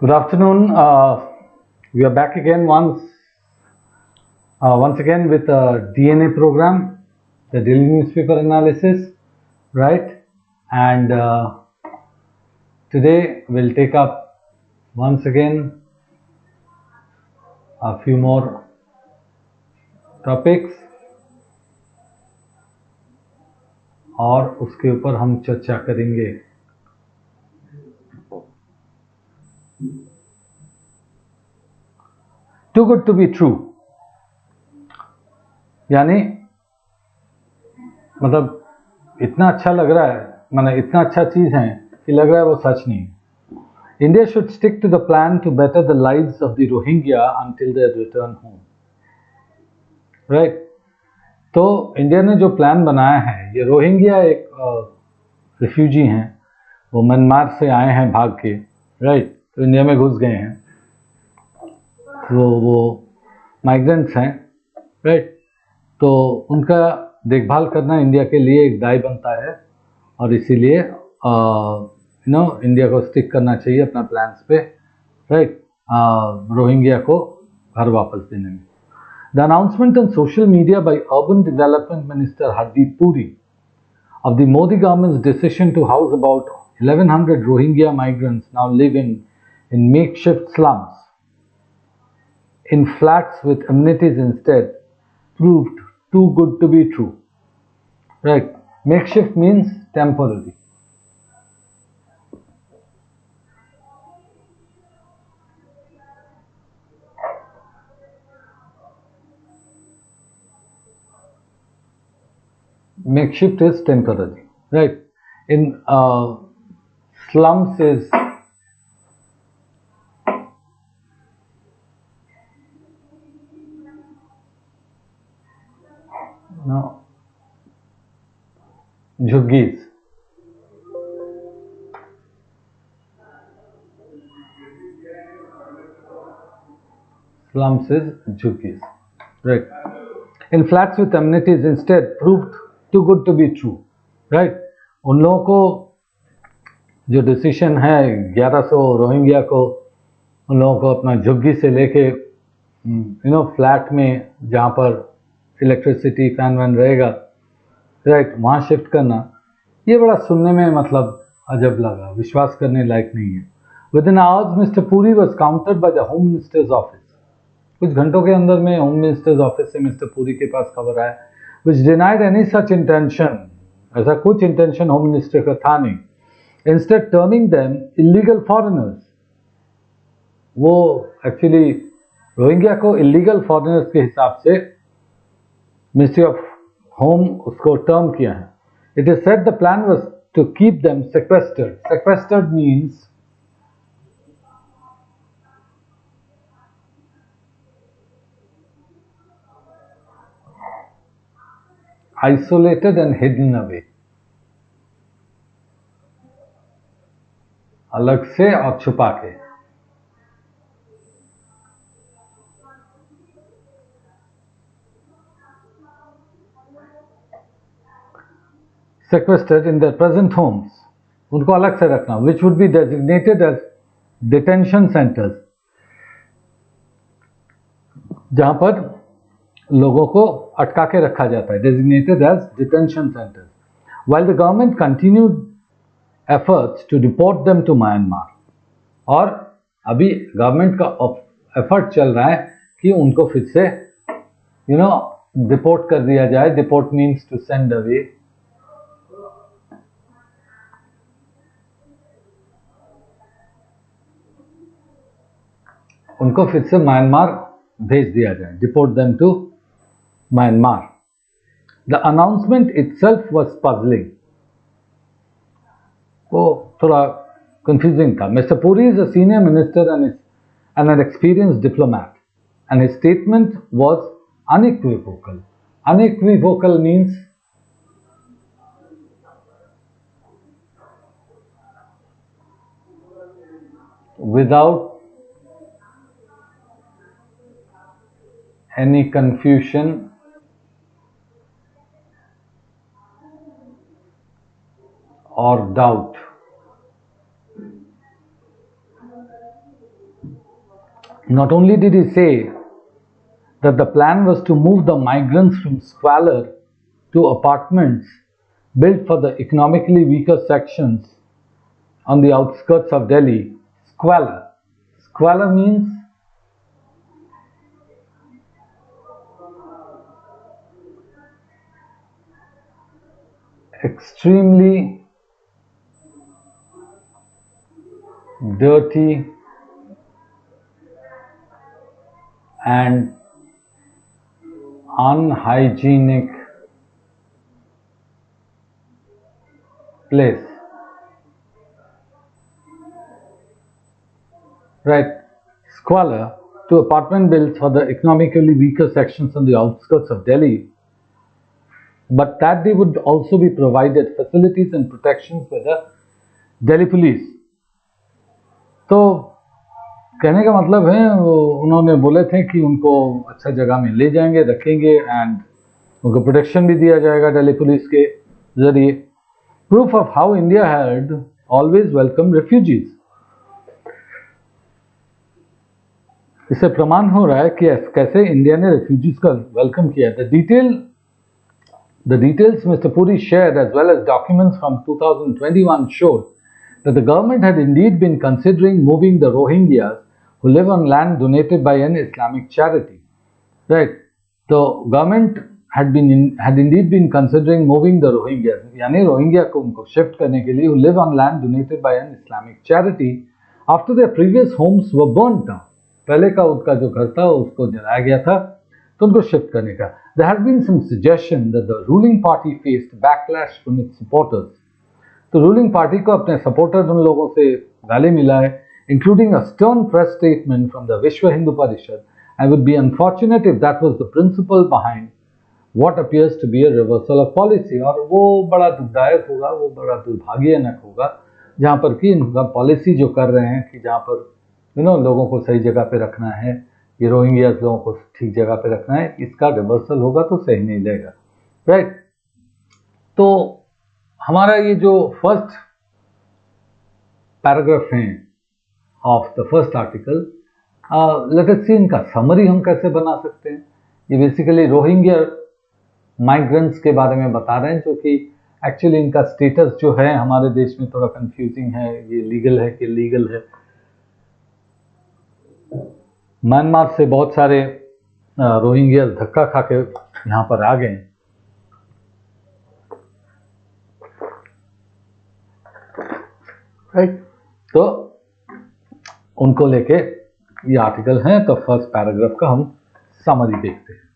Good afternoon. We are back again once again with a DNA program, the daily newspaper analysis, right? And today we'll take up once again a few more topics और उसके ऊपर हम चर्चा करेंगे. Too good to be true, यानी मतलब इतना अच्छा लग रहा है, मतलब इतना अच्छा चीज है कि लग रहा है वो सच नहीं. India should stick to the plan to better the lives of the Rohingya until their return home. Right? तो इंडिया ने जो प्लान बनाया है, ये रोहिंग्या एक रिफ्यूजी हैं, वो म्यांमार से आए हैं भाग के, राइट? तो इंडिया में घुस गए हैं, वो माइग्रेंट्स हैं, राइट? तो उनका देखभाल करना इंडिया के लिए एक दाय बनता है और इसीलिए इंडिया को स्टिक करना चाहिए अपना प्लान्स पे, राइट? रोहिंग्या को घर वापस देने में. The announcement on social media by Urban Development Minister Hardeep Puri of the Modi government's decision to house about 1100 Rohingya migrants now living in makeshift slums in flats with amenities instead proved too good to be true. Right? Makeshift means temporary. Makeshift is temporary, right? In slums is झुग्गीज. Slums is झुग्गीज, right? In flats with amenities instead proved too good to be true, right? उन लोगों को जो decision है 1100 Rohingya को उन लोगों को अपना झुग्गी से लेके फ्लैट में जहाँ पर इलेक्ट्रिसिटी फैन वैन रहेगा, राइट, वहाँ शिफ्ट करना, ये बड़ा सुनने में मतलब अजब लगा, विश्वास करने लायक नहीं है. With in hours mister Puri was countered by the home minister's office. कुछ घंटों के अंदर में होम मिनिस्टर्स ऑफिस से मिस्टर पुरी के पास खबर आया which denied any such intention. ऐसा कुछ इंटेंशन होम मिनिस्टर का था नहीं. Instead terming them illegal foreigners. वो एक्चुअली रोहिंग्या को इलीगल फॉरेनर्स के हिसाब से मिनिस्ट्री ऑफ होम उसको टर्म किया है. It is said the plan was to keep them sequestered. Sequestered means isolated and hidden away. अलग से और छुपा के. Sequestered in their present homes. उनको अलग से रखना, which would be designated as detention centers, जहां पर लोगों को अटका के रखा जाता है, designated as detention centers. While the government continued efforts to deport them to Myanmar. और अभी गवर्नमेंट का एफर्ट चल रहा है कि उनको फिर से डिपोर्ट कर दिया जाए. Deport means to send away. उनको फिर से म्यांमार भेज दिया जाए. Deport them to Myanmar. The announcement itself was puzzling. वो थोड़ा confusing था. Mr. Puri is a senior minister and an experienced diplomat, and his statement was unequivocal. Unequivocal means without any confusion or doubt. Not only did he say that the plan was to move the migrants from squalor to apartments built for the economically weaker sections on the outskirts of Delhi. Squalor. Squalor means extremely dirty and unhygienic place. Right? Squalor to apartment built for the economically weaker sections on the outskirts of Delhi, but that they would also be provided facilities and protections by the Delhi police. तो कहने का मतलब है उन्होंने बोले थे कि उनको अच्छा जगह में ले जाएंगे, रखेंगे एंड उनको प्रोटेक्शन भी दिया जाएगा दिल्ली पुलिस के जरिए. Proof of how India had always welcome refugees. इससे प्रमाण हो रहा है कि कैसे इंडिया ने रेफ्यूजीज का वेलकम किया. The details Mr. Puri shared as well as documents from 2021 showed that the government had indeed been considering moving the Rohingyas who live on land donated by an Islamic charity. Right? The government had indeed been considering moving the Rohingyas, यानी Rohingya को उनको shift करने के लिए, who live on land donated by an Islamic charity after their previous homes were burnt down. पहले का उनका जो घर था उसको जलाया गया था, तो उनको शिफ्ट करने का. There has been some suggestion that the ruling party faced backlash from its supporters. तो रूलिंग पार्टी को अपने सपोर्टर उन लोगों से गाली मिला है, including a stern press statement from the Vishwa Hindu Parishad, and would be unfortunate if that was the principle behind what appears to be a reversal of policy. और वो बड़ा दुखदायक होगा, वो बड़ा दुर्भाग्यजनक होगा, जहाँ पर कि इनका पॉलिसी जो कर रहे हैं कि जहाँ पर लोगों को सही जगह पे रखना है, ये रोहिंग्या लोगों को ठीक जगह पे रखना है, इसका रिवर्सल होगा तो सही नहीं लगेगा. राइट? तो हमारा ये जो फर्स्ट पैराग्राफ है of the first article, let us see इनका समरी हम कैसे बना सकते हैं. ये बेसिकली रोहिंग्या माइग्रेंट्स के बारे में बता रहे हैं, जो कि एक्चुअली इनका स्टेटस जो है हमारे देश में थोड़ा कंफ्यूजिंग है. ये लीगल है कि लीगल है. म्यांमार से बहुत सारे रोहिंग्या धक्का खा के यहाँ पर आ गए. राइट? तो उनको लेके ये आर्टिकल है. तो फर्स्ट पैराग्राफ का हम समरी देखते हैं.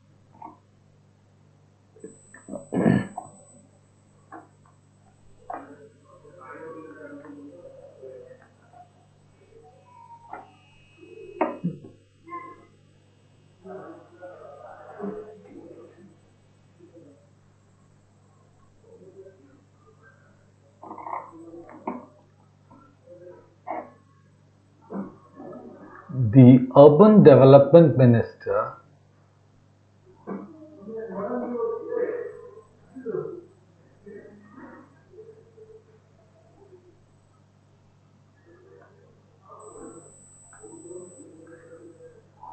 The Urban Development Minister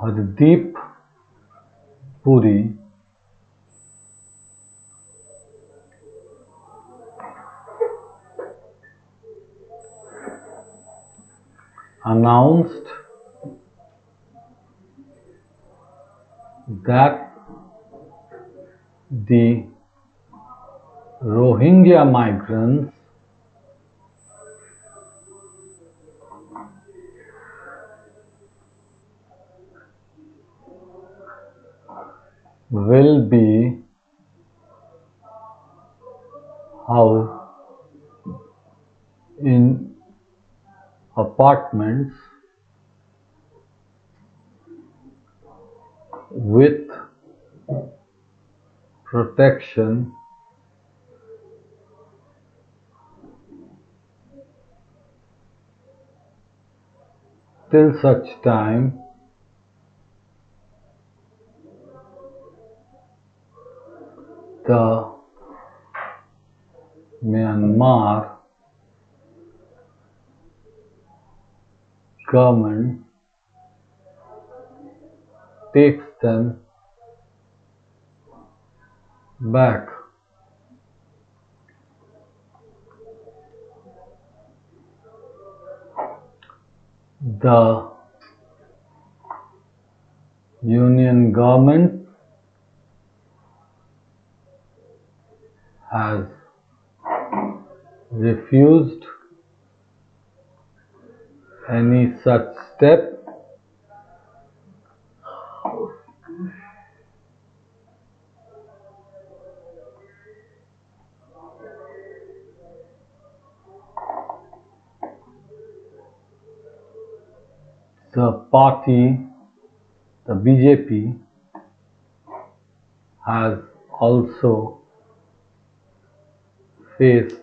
Hardeep Puri announced that the Rohingya migrants will be housed in apartments with protection till such time the Myanmar government takes them back. The Union government has refused any such step. The party, the BJP, has also faced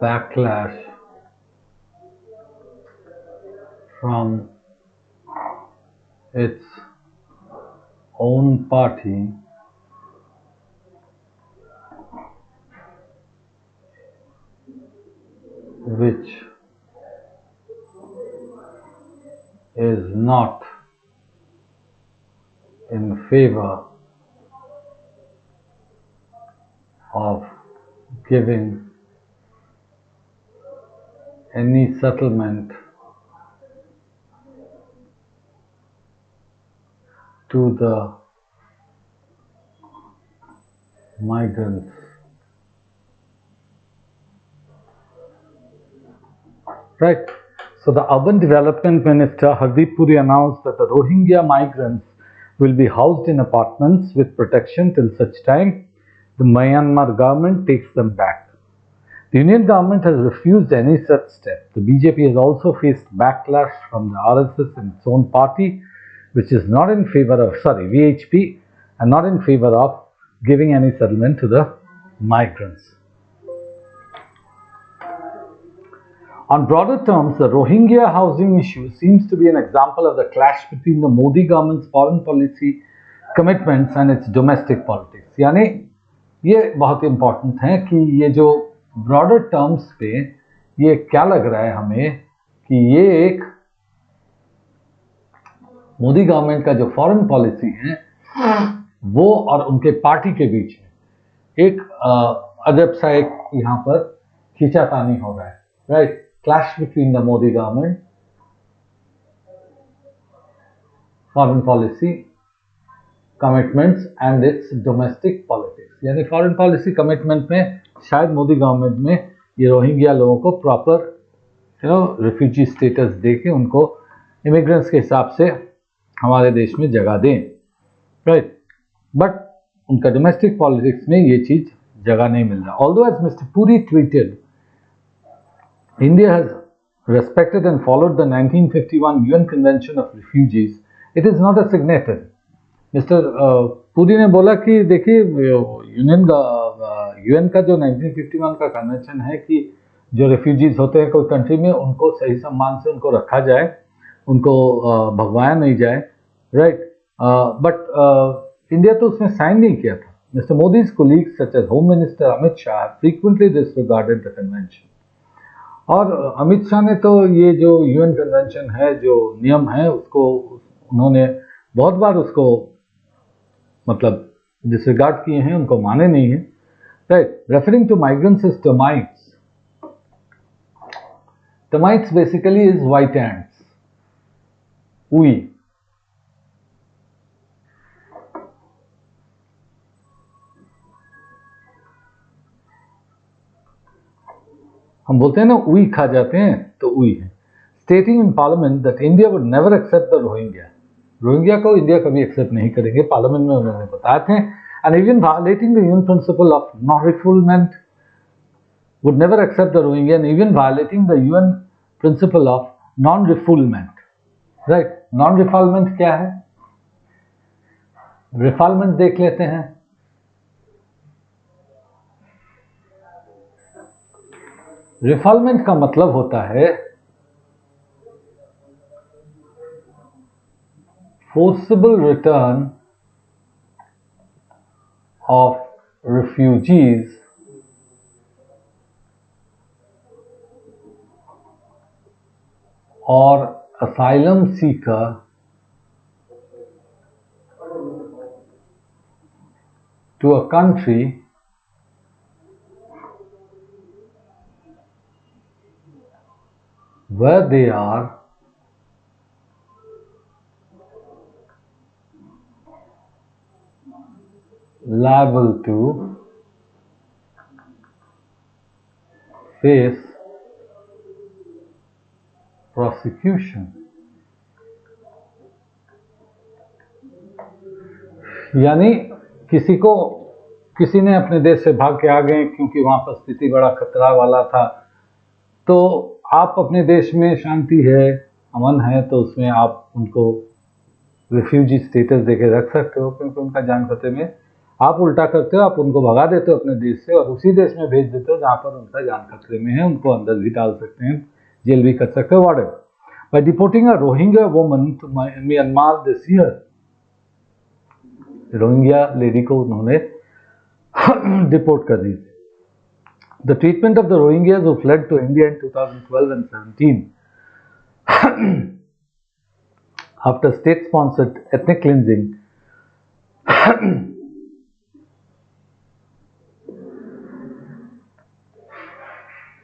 backlash from its own party, which is not in favor of giving any settlement to the migrants. Right. So the Urban Development Minister Hardeep Puri announced that the Rohingya migrants will be housed in apartments with protection till such time the Myanmar government takes them back. The Union government has refused any such step. The BJP has also faced backlash from the RSS and its own party, which is not in favor of, VHP, and not in favor of giving any settlement to the migrants. On broader terms, the Rohingya housing issue seems to be an example of the clash between the Modi government's foreign policy commitments and its domestic politics. यानी ये बहुत important है कि ये जो broader terms पे ये क्या लग रहा है हमें कि ये एक मोदी गवर्नमेंट का जो फॉरेन पॉलिसी है वो और उनके पार्टी के बीच में एक अजब सा एक यहाँ पर खींचातानी हो रहा है, right? Clash between the Modi government foreign policy commitments and its domestic politics. यानी foreign policy commitment में शायद मोदी गवर्नमेंट में ये रोहिंग्या लोगों को प्रॉपर रिफ्यूजी स्टेटस दे के उनको इमिग्रेंट्स के हिसाब से हमारे देश में जगह दें, राइट? बट उनका डोमेस्टिक पॉलिटिक्स में ये चीज़ जगह नहीं मिल रहा. Although as Mr. Puri tweeted, India has respected and followed the 1951 UN Convention of Refugees. It is not a signatory. Mister Puri ने बोला कि देखिए यूएन का जो 1951 का कन्वेंशन है कि जो रेफ्यूजीज होते हैं कोई कंट्री में उनको सही सम्मान से उनको रखा जाए, उनको भगवाया नहीं जाए, राइट? बट इंडिया तो उसमें साइन नहीं किया था. Mister Modi's colleagues such age home minister Amit Shah frequently disregarded the convention. और अमित शाह ने तो ये जो यूएन कन्वेंशन है, जो नियम है, उसको उन्होंने बहुत बार उसको मतलब डिसरिगार्ड किए हैं, उनको माने नहीं है, right? Referring to migrants is termites. Termites basically is white ants, उई. हम बोलते हैं ना उई खा जाते हैं, तो उई है। Stating in parliament that India would never accept the Rohingya, Rohingya को इंडिया कभी एक्सेप्ट नहीं करेंगे, पार्लियामेंट में उन्होंने बताए थे। And even violating the UN principle of non refoulement, would never accept the Rohingya, and even violating the UN principle of non-refoulement. Right? Non-refoulement क्या है? Refoulement देख लेते हैं। Refoulement का मतलब होता है forcible return of refugees or asylum seeker to a country where they are liable to face prosecution। यानी किसी ने अपने देश से भाग के आ गए क्योंकि वहां पर स्थिति बड़ा खतरा वाला था, तो आप अपने देश में शांति है, अमन है, तो उसमें आप उनको रिफ्यूजी स्टेटस देके रख सकते हो, क्योंकि उनका जान खतरे में। आप उल्टा करते हो, आप उनको भगा देते हो अपने देश से और उसी देश में भेज देते हो जहां पर उनका जान खतरे में है, उनको अंदर भी डाल सकते हैं, जेल भी कर सकते हो, whatever। By deporting a Rohingya woman to Myanmar this year, Rohingya lady को उन्होंने डिपोर्ट कर दी। The treatment of the Rohingyas who fled to India in 2012 and 17 after state-sponsored ethnic cleansing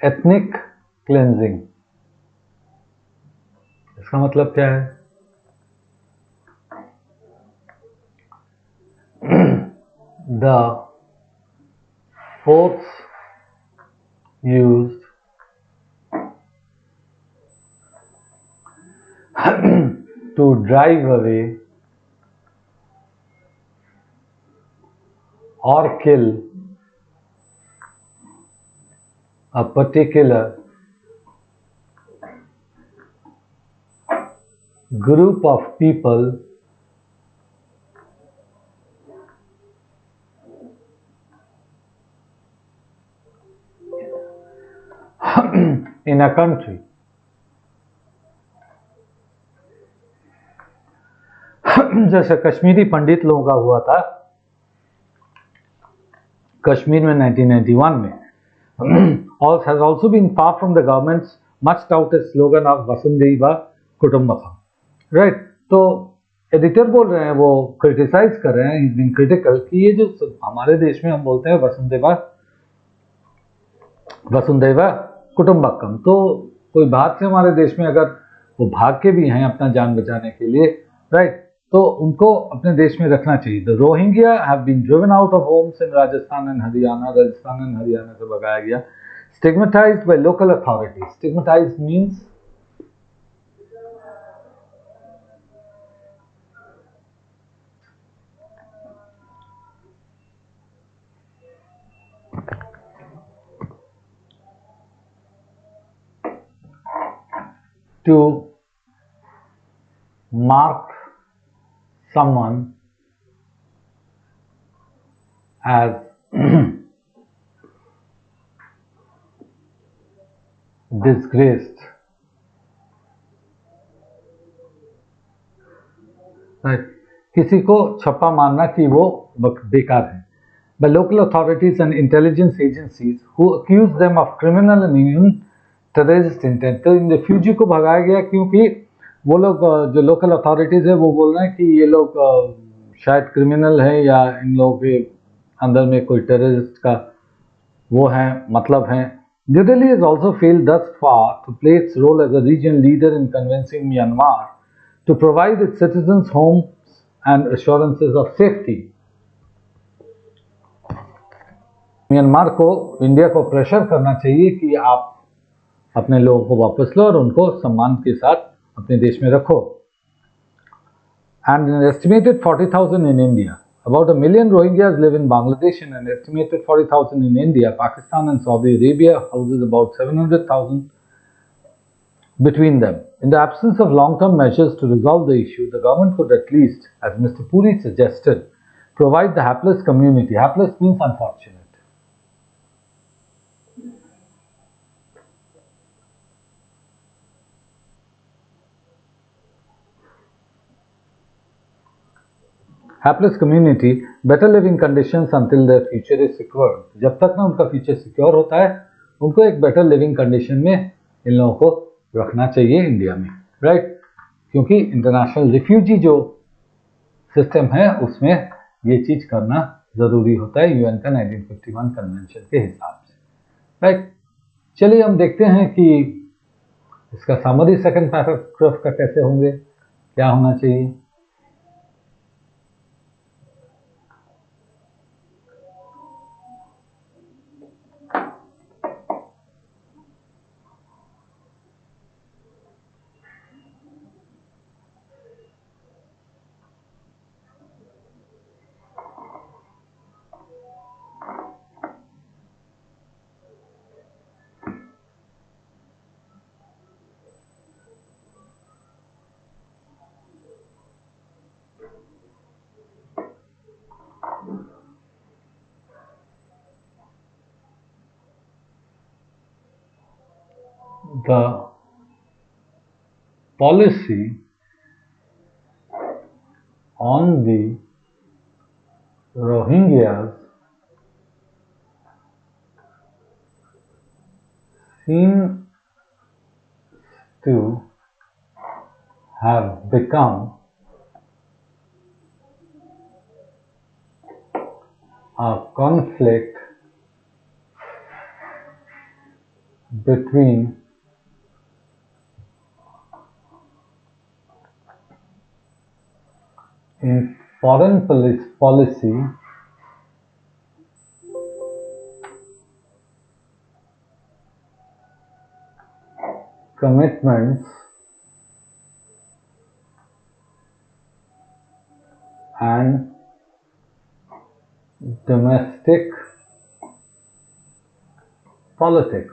ethnic cleansing, इसका मतलब क्या है? The force used to drive away or kill a particular group of people in a country जैसे कश्मीरी पंडित लोगों का हुआ था कश्मीर में 1991 में, has also been far from the government's much touted slogan of vasudhaiva kutumbakam. Right, तो एडिटर बोल रहे हैं, वो क्रिटिसाइज कर रहे हैं, he's been critical कि ये जो हमारे देश में हम बोलते हैं वसुंधैव कुटुंबकम, तो कोई बात से हमारे देश में अगर वो भाग के भी हैं अपना जान बचाने के लिए, राइट, तो उनको अपने देश में रखना चाहिए। The Rohingya have been driven out of homes in Rajasthan and Haryana, Rajasthan and Haryana से भगाया गया। Stigmatised by local authorities, stigmatised means to mark someone as disgraced, right, किसी को छप्पा मारना कि वो बेकार है। By local authorities and intelligence agencies who accuse them of criminal and even terrorist intent। तो इन रिफ्यूजी को भगाया गया क्योंकि वो लोग जो लोकल अथॉरिटीज़ है वो बोल रहे हैं कि ये लोग शायद क्रिमिनल है या इन लोगों के अंदर में कोई टेररिस्ट का वो है, मतलब है। New Delhi has also failed thus far to play its role as a regional leader in convincing Myanmar to provide its citizens homes and assurances of safety। Myanmar को, इंडिया को प्रेशर करना चाहिए कि आप अपने लोगों को वापस लो और उनको सम्मान के साथ अपने देश में रखो. And an estimated 40,000 in India. About 1 million Rohingyas live in Bangladesh and an estimated 40,000 in India. Pakistan and Saudi Arabia houses about 700,000 between them. In the absence of long-term measures to resolve the issue, the government could at least, as Mr. Puri suggested, provide the hapless community. Hapless means unfortunate. Hapless community better living conditions until their future is secured. जब तक ना उनका future secure होता है, उनको एक better living condition में इन लोगों को रखना चाहिए इंडिया में, राइट? क्योंकि इंटरनेशनल रिफ्यूजी जो सिस्टम है उसमें ये चीज करना जरूरी होता है यूएन का 1951 कन्वेंशन के हिसाब से, राइट? चलिए हम देखते हैं कि इसका समरी सेकंड पैराग्राफ का कैसे होंगे, क्या होना चाहिए. The policy on the Rohingyas seems to have become a conflict between in foreign policy commitments and domestic politics.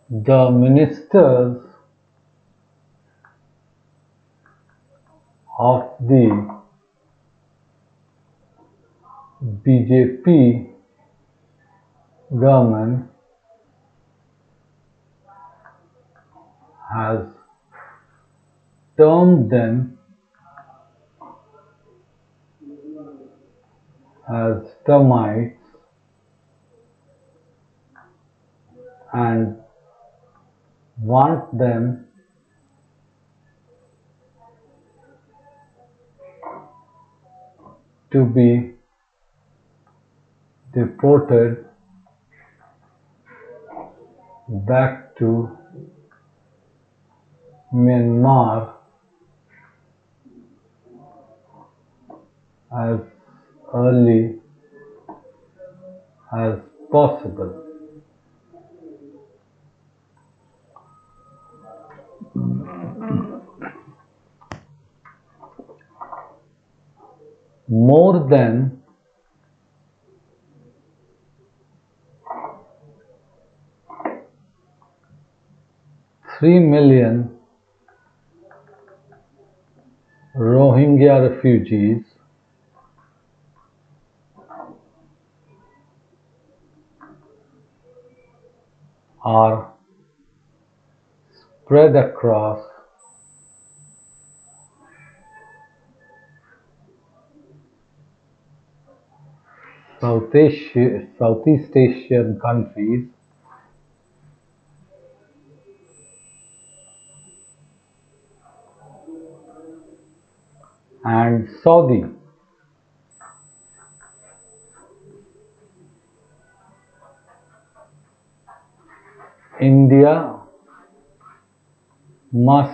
The ministers of the BJP government has termed them as termites and want them to be deported back to Myanmar as early as possible. More than 3 million Rohingya refugees are spread across Southeast Asian countries and Saudi. India must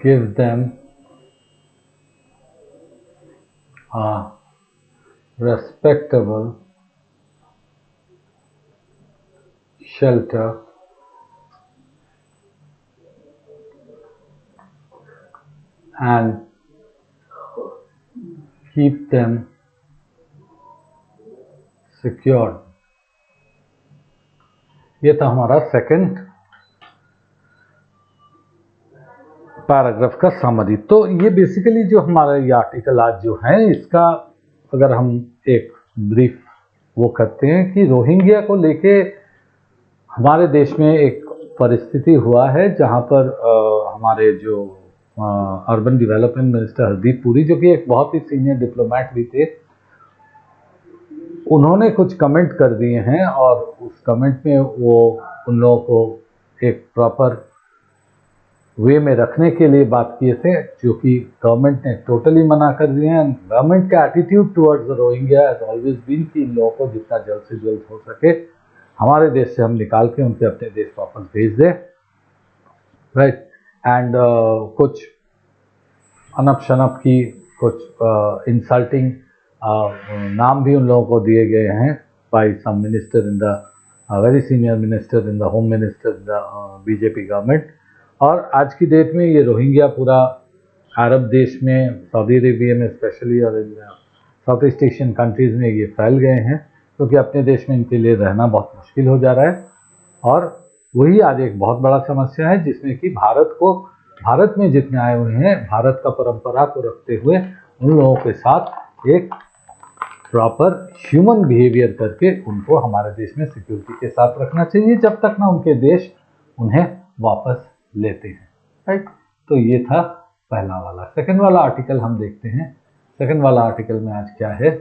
give them respectable shelter and keep them secured। ये था हमारा second paragraph का summary. तो ये basically जो हमारा ये article आज जो है, इसका अगर हम एक ब्रीफ वो करते हैं कि रोहिंग्या को लेके हमारे देश में एक परिस्थिति हुआ है जहाँ पर हमारे जो urban development minister Hardeep Puri, जो कि एक बहुत ही सीनियर डिप्लोमेट भी थे, उन्होंने कुछ कमेंट कर दिए हैं और उस कमेंट में वो उन लोगों को एक प्रॉपर वे में रखने के लिए बात किए थे, जो कि गवर्नमेंट ने टोटली मना कर दिए हैं। गवर्नमेंट का attitude towards Rohingya has always been कि इन लोगों को जितना जल्द से जल्द हो सके हमारे देश से हम निकाल के उनके अपने देश वापस भेज दें, राइट। एंड कुछ अनप शनप की कुछ इंसल्टिंग नाम भी उन लोगों को दिए गए हैं by some minister in the very senior minister in the home minister in the BJP government. और आज की डेट में ये रोहिंग्या पूरा अरब देश में, सऊदी अरेबिया में स्पेशली, और इन साउथ ईस्ट एशियन कंट्रीज़ में ये फैल गए हैं, क्योंकि अपने देश में इनके लिए रहना बहुत मुश्किल हो जा रहा है। और वही आज एक बहुत बड़ा समस्या है जिसमें कि भारत में जितने आए हुए हैं, भारत का परंपरा को रखते हुए उन लोगों के साथ एक प्रॉपर ह्यूमन बिहेवियर करके उनको हमारे देश में सिक्योरिटी के साथ रखना चाहिए, जब तक ना उनके देश उन्हें वापस लेते हैं, राइट। तो ये था पहला वाला। सेकंड वाला आर्टिकल हम देखते हैं। सेकंड वाला आर्टिकल में आज क्या है,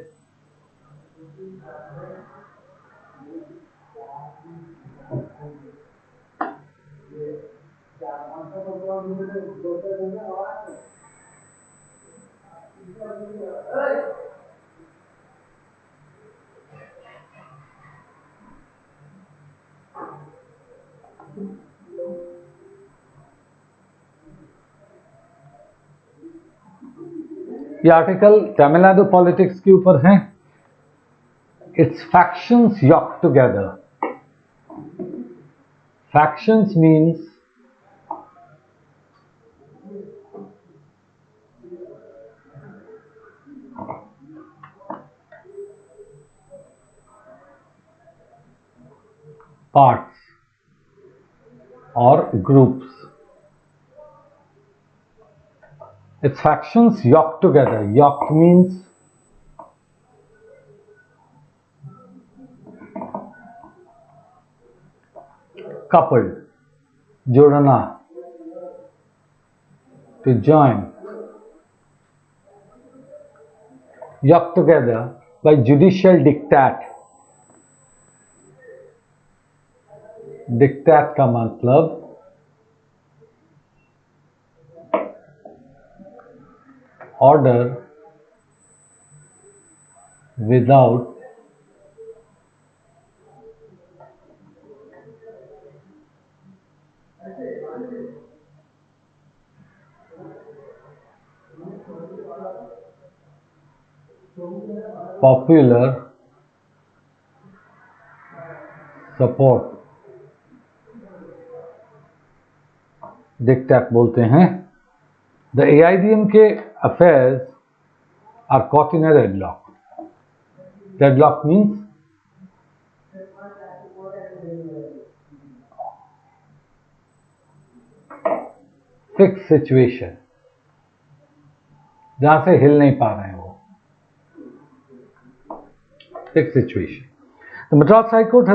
ये आर्टिकल तमिलनाडु पॉलिटिक्स के ऊपर है। It's factions yoke together. Factions means parts or groups. Its factions yoke together. Yoke means coupled, जोड़ना, to join. Yoke together by judicial diktat. Dictate का मतलब order without popular support, dictate बोलते हैं। The AIDMK affairs are caught in a deadlock. Deadlock means fixed situation, जहां से हिल नहीं पा रहे हैं वो, fixed situation. The Madras High Court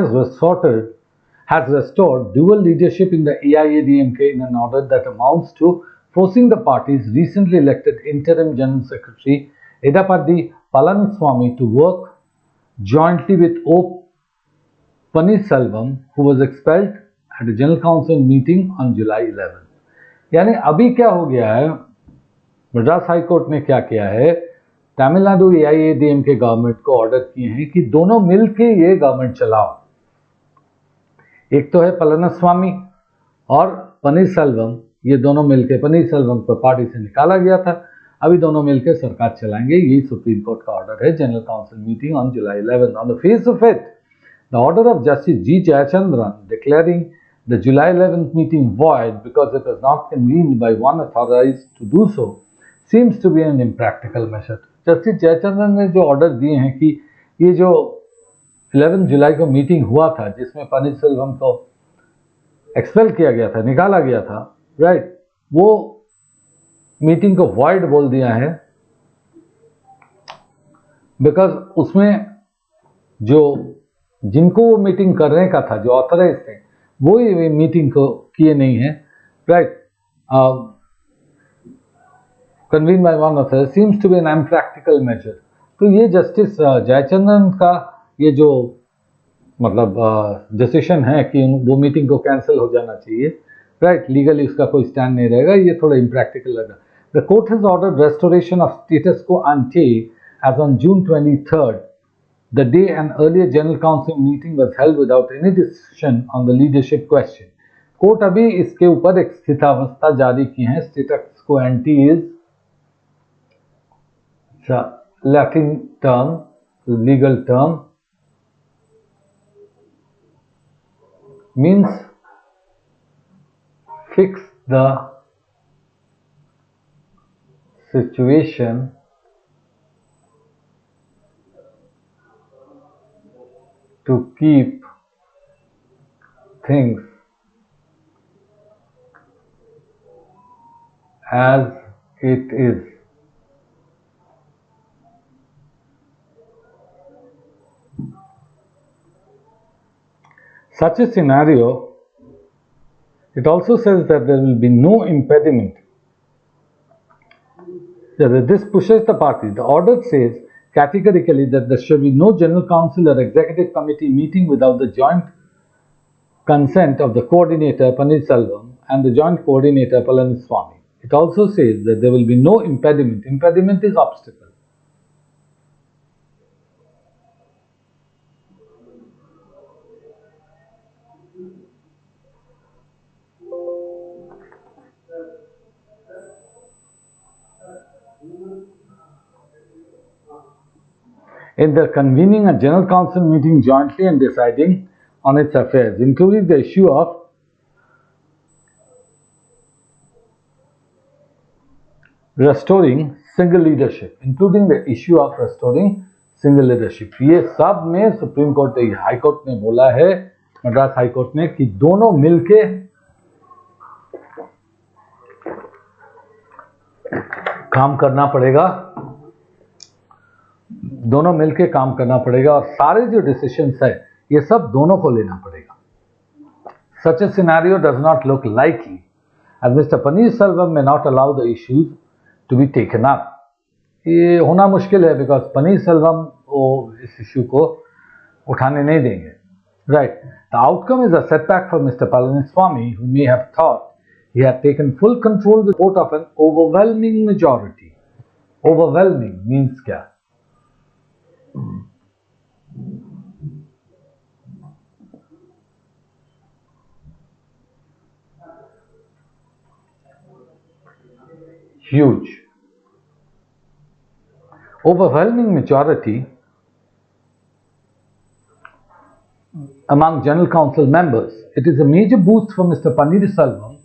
has restored dual leadership in the AIADMK in an order that amounts to forcing the party's recently elected interim General Secretary Edapadi Palaniswamy to work jointly with O. Pannirselvam, who was expelled at a General Council meeting on July 11. यानी अभी क्या हो गया है, Madras high court ने क्या किया है, तमिलनाडु AIADMK गवर्नमेंट को ऑर्डर किए हैं कि दोनों मिलके ये गवर्नमेंट चलाओ। एक तो है पलानिस्वामी और पनीरसेल्वम, ये दोनों मिलके, पनीरसेल्वम को पार्टी से निकाला गया था अभी दोनों मिलकर सरकार चलाएंगे, यही सुप्रीम कोर्ट का ऑर्डर है. General council meeting on July 11. On the face of it, the order of Justice G. Jayachandran declaring the July 11th meeting void because it was not convened by one authorized to do so seems to be an impractical measure. Justice Jayachandran ने जो order दिए हैं कि ये जो 11 जुलाई को meeting हुआ था जिसमें पनीरसेल्वम को एक्सपेल किया गया था, निकाला गया था, राइट, वो मीटिंग को वॉइड बोल दिया है बिकॉज उसमें जो जिनको वो मीटिंग करने का था, जो ऑथराइज थे, वो ये मीटिंग को किए नहीं है, right. Convene by one authorize seems to be an impractical measure. तो ये जस्टिस जयचंद्रन का ये जो मतलब डिसीजन है कि वो मीटिंग को कैंसिल हो जाना चाहिए, राइट, लीगली उसका कोई स्टैंड नहीं रहेगा, ये थोड़ा इम्प्रैक्टिकल लगा. The court has ordered restoration of status quo ante as on June 23rd, the day an earlier general council meeting was held without any decision on the leadership question. Court अभी इसके ऊपर एक स्थितावस्था जारी की है. Status को anti is Latin term, legal term, means fix the situation to keep things as it is. Such a scenario, it also says that there will be no impediment. This pushes the party. The order says categorically that there shall be no general council or executive committee meeting without the joint consent of the coordinator Paneerselvam and the joint coordinator Palaniswamy. It also says that there will be no impediment. Impediment is obstacle. In the convening a general council meeting jointly and deciding on its affairs, including the issue of restoring single leadership, including the issue of restoring single leadership. ये सब में supreme court, high court ने बोला है, Madras high court ने, कि दोनों मिलके काम करना पड़ेगा, दोनों मिलके काम करना पड़ेगा और सारे जो डिसीजंस है ये सब दोनों को लेना पड़ेगा. Such a scenario does not look likely, as Mr. Paneerselvam may not allow the issues to be taken up. ये होना मुश्किल है बिकॉज पनीरसेल्वम वो इस इश्यू को उठाने नहीं देंगे, right. The outcome is a setback for mister Palaniswami, who may have thought he had taken full control with the vote of an overwhelming majority. Overwhelming means क्या? Huge. Overwhelming majority among general council members. It is a major boost for Mr. Paneerselvam.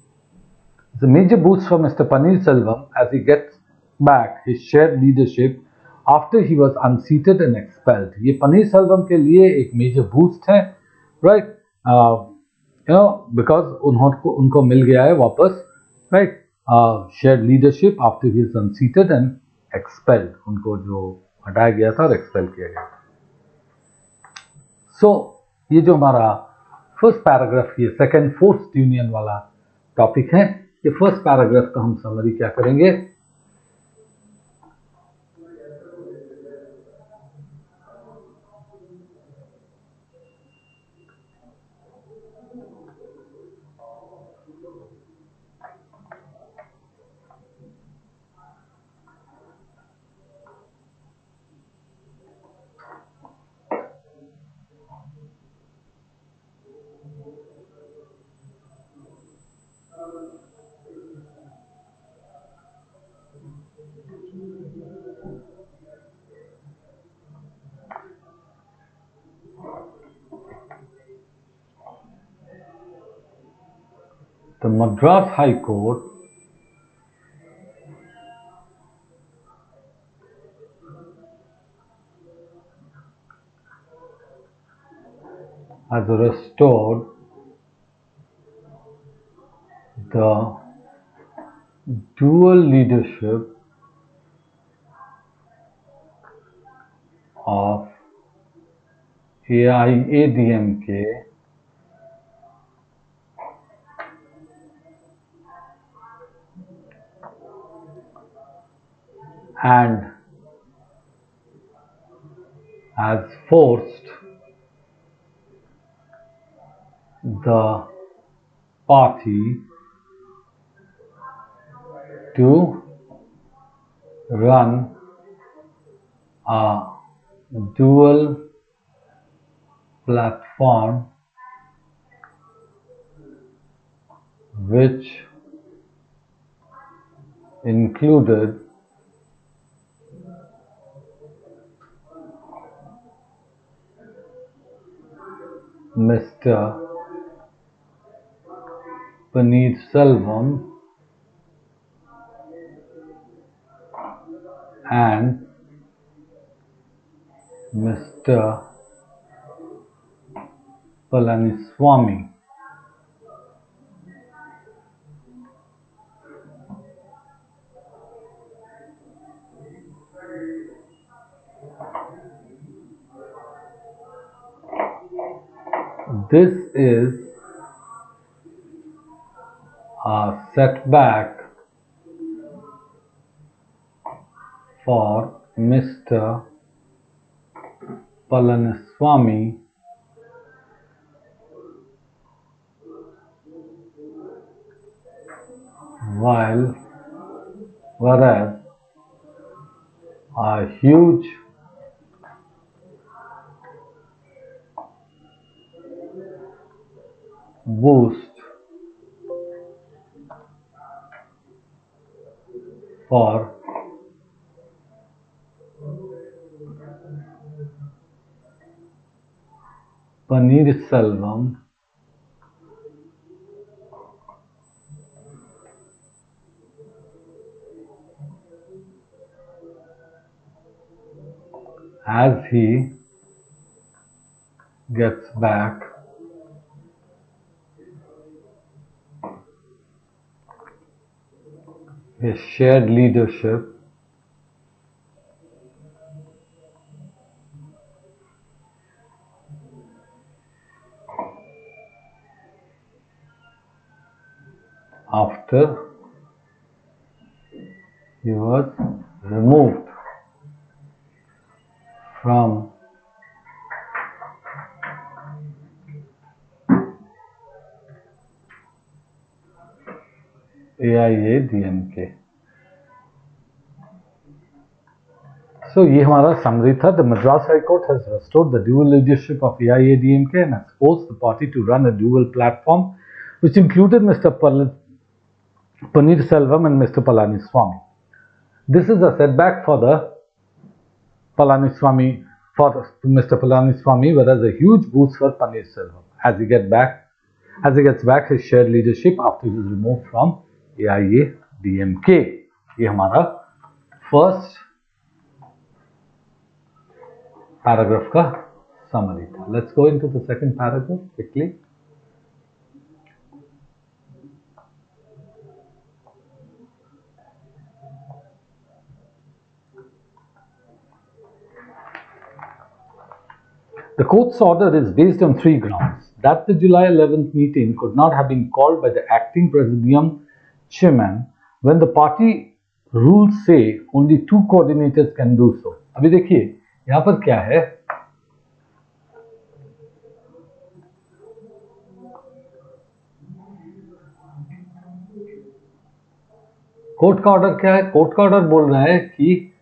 It's a major boost for Mr. Paneerselvam as he gets back his shared leadership after he was unseated and expelled. ये पनीरसेल्वम के लिए एक major boost है, right, because उनको मिल गया है वापस, right, shared leadership after he is unseated and expelled. उनको जो हटाया गया था और एक्सपेल किया गया था. सो ये जो हमारा फर्स्ट पैराग्राफ, ये सेकेंड फोर्थ यूनियन वाला टॉपिक है, ये फर्स्ट पैराग्राफ का हम समरी क्या करेंगे. the Madras High Court has restored the dual leadership of AIADMK and has forced the party to run a dual platform which included Mr. Selvam and Mr. Palaniswamy. This is a setback for Mr. Palaniswamy, whereas a huge boost for Selvam as he gets back his shared leadership after he was removed from AIADMK. So ये हमारा summary था. The Madras High Court has restored the dual leadership of AIADMK and has forced the party to run a dual platform which included Mr. Selvam and Mr. Palaniswamy. This is a setback for the Palaniswamy, Mr. Palaniswamy, whereas a huge boost for Selvam as he gets back his shared leadership after he was removed from AIADMK. ये हमारा first paragraph का summary था. Let's go into the second paragraph quickly. The court's order is based on three grounds: that the July 11th meeting could not have been called by the acting presidium chairman when the party rules say only two coordinators can do so. अभी देखिए यहाँ पर क्या है, court का order क्या है? Court का ऑर्डर बोल रहा है कि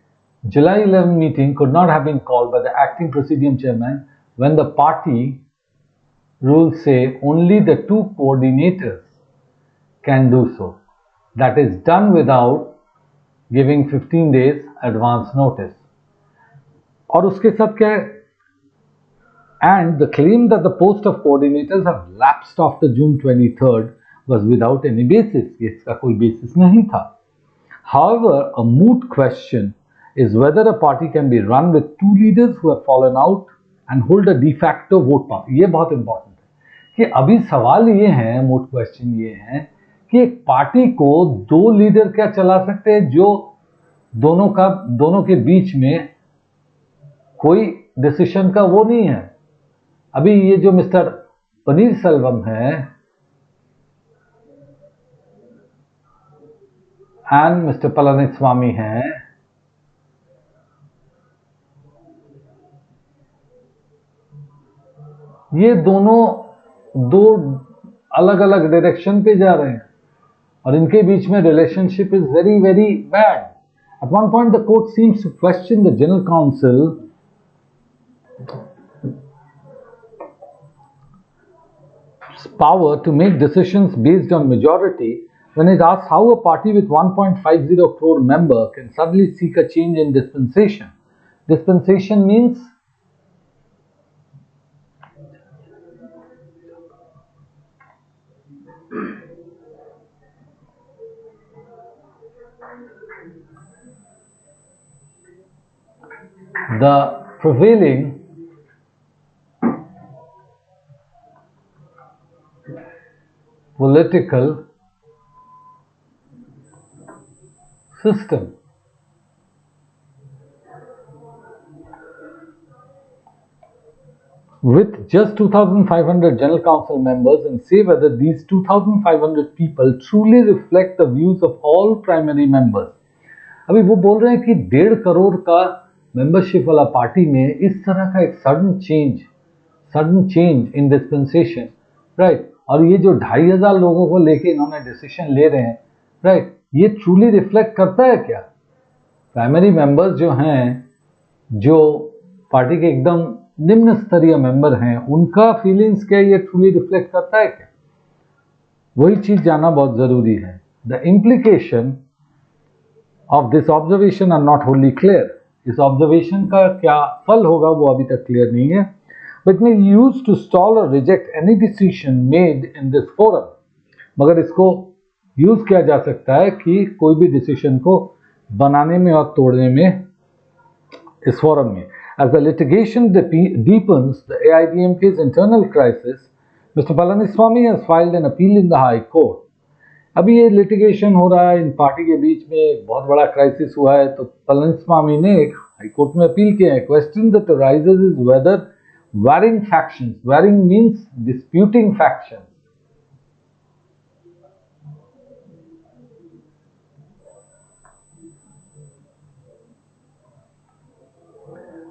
July 11 meeting could not have been called by the acting presidium chairman when the party rules say only the two coordinators can do so. That is done without giving 15 days advance notice. और उसके साथ क्या है? And the claim that the post of coordinators have lapsed after June 23rd was without any basis. इसका कोई basis नहीं था. However, a moot question is whether a party can be run with two leaders who have fallen out and hold a de facto vote power. ये बहुत important है कि अभी सवाल ये है, moot question ये है कि एक पार्टी को दो लीडर क्या चला सकते हैं जो दोनों के बीच में कोई डिसीजन का वो नहीं है. अभी ये जो मिस्टर पनीर सेल्वम है एंड मिस्टर पलानीस्वामी हैं, ये दोनों दो अलग अलग डायरेक्शन पे जा रहे हैं और इनके बीच में relationship is very very bad. At one point, the court seems to question the General Council's power to make decisions based on majority when it asks how a party with 1.50 crore member can suddenly seek a change in dispensation. Dispensation means the prevailing political system. With just 2,500 General Council members and say whether these 2,500 people truly reflect the views of all primary members. अभी वो बोल रहे हैं कि 1.5 करोड़ का membership वाला party में इस तरह का एक sudden change in dispensation, right, और ये जो 2,500 लोगों को लेके इन्होंने डिसीजन ले रहे हैं, राइट, ये ट्रूली रिफ्लेक्ट करता है क्या? प्राइमरी मेंबर्स जो हैं, जो पार्टी के एकदम निम्न स्तरीय मेंबर हैं, उनका फीलिंग्स क्या ये ट्रूली रिफ्लेक्ट करता है क्या? वही चीज जानना बहुत जरूरी है. The implication of this observation are not wholly clear. इस ऑब्जर्वेशन का क्या फल होगा वो अभी तक क्लियर नहीं है. But may use to stall or reject any decision made in this forum. मगर इसको यूज किया जा सकता है कि कोई भी डिसीजन को बनाने में और तोड़ने में इस फोरम में. As the litigation deepens the AIDMK's internal crisis, Mr. Palaniswamy has filed an appeal in the High Court. अभी ये लिटिगेशन हो रहा है, इन पार्टी के बीच में एक बहुत बड़ा क्राइसिस हुआ है, तो पलानीस्वामी ने एक हाई कोर्ट में अपील किया है. Question that arises is whether varying factions, varying means disputing factions,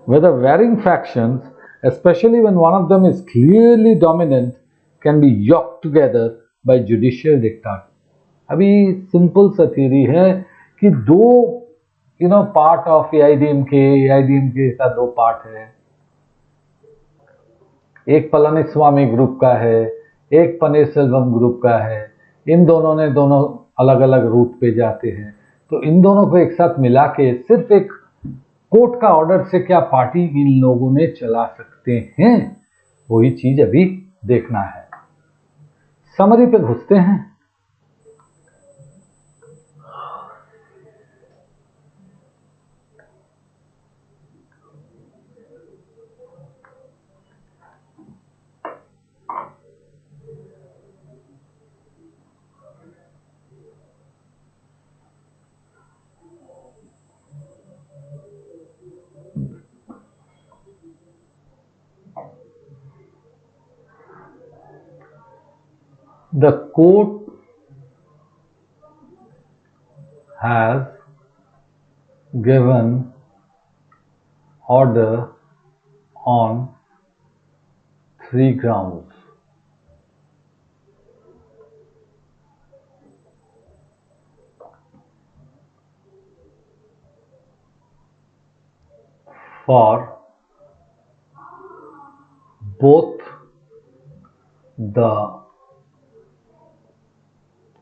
whether varying factions, especially when one of them is clearly dominant, can be yoked together by judicial diktat. अभी simple सा theory है कि दो part of AIADMK का दो part है. एक Palaniswami group का है, एक पनीरसेल्वम ग्रुप का है. इन दोनों ने दोनों अलग अलग रूट पे जाते हैं, तो इन दोनों को एक साथ मिला के सिर्फ एक कोर्ट का ऑर्डर से क्या पार्टी इन लोगों ने चला सकते हैं, वही चीज अभी देखना है. समरी पे घुसते हैं. The court has given order on 3 grounds. For both the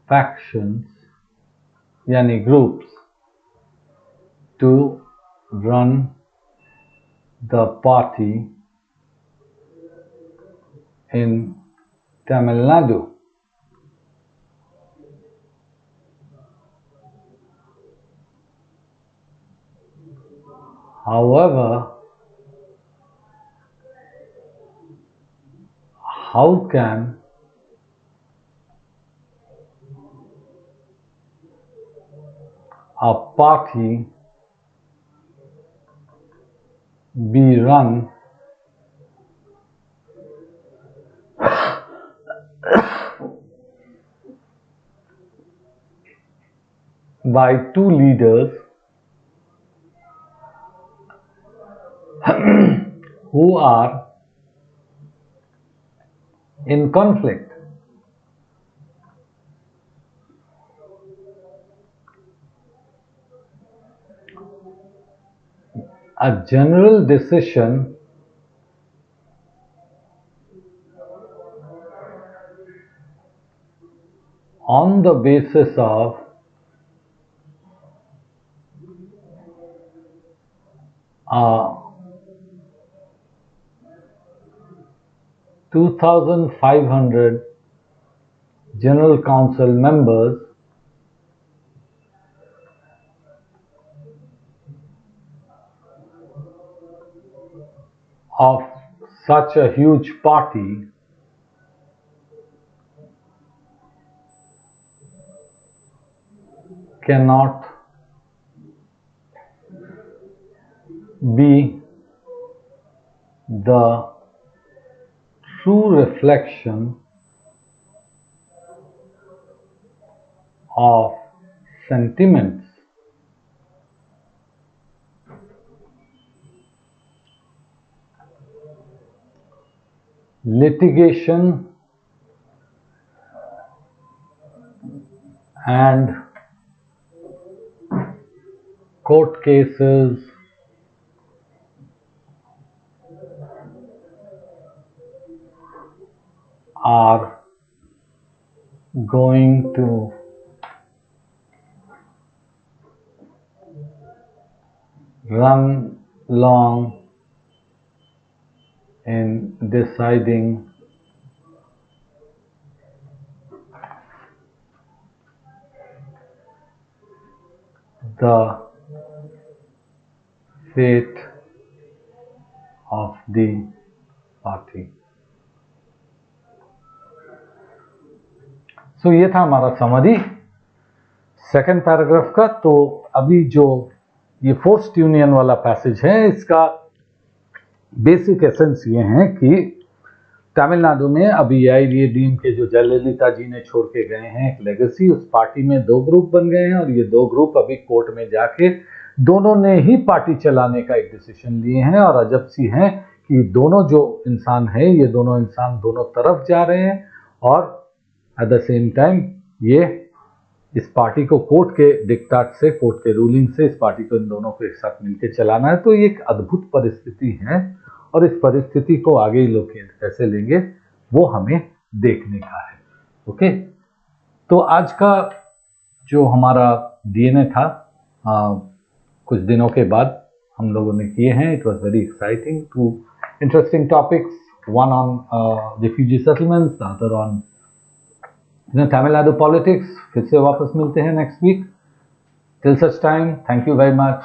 factions यानी groups to run the party in Tamil Nadu. However, how can a party be run by two leaders who are in conflict? A general decision on the basis of a 2,500 General Council members of such a huge party cannot be the true reflection of sentiments litigation and court cases are going to run long in deciding the fate of the party. So ये था हमारा summary second paragraph का। तो अभी जो ये forced union वाला passage है, इसका बेसिक एसेंस ये है कि तमिलनाडु में अभी AIADM के जो जयललिता जी ने छोड़ के गए हैं एक लेगेसी, उस पार्टी में दो ग्रुप बन गए हैं और ये दो ग्रुप अभी कोर्ट में जाके दोनों ने ही पार्टी चलाने का एक डिसीजन लिए हैं। और अजब सी है कि दोनों जो इंसान है, ये दोनों इंसान दोनों तरफ जा रहे हैं और एट द सेम टाइम ये इस पार्टी को कोर्ट के डिक्टाट से, कोर्ट के रूलिंग से इस पार्टी को इन दोनों को एक साथ मिलकर चलाना है। तो ये एक अद्भुत परिस्थिति है और इस परिस्थिति को आगे लोग कैसे लेंगे वो हमें देखने का है। ओके, तो आज का जो हमारा DNA था कुछ दिनों के बाद हम लोगों ने किए हैं। It was very exciting, two interesting topics, one on refugee settlements, the other on Tamil Nadu politics. फिर से वापस मिलते हैं next week. Till such time, thank you very much.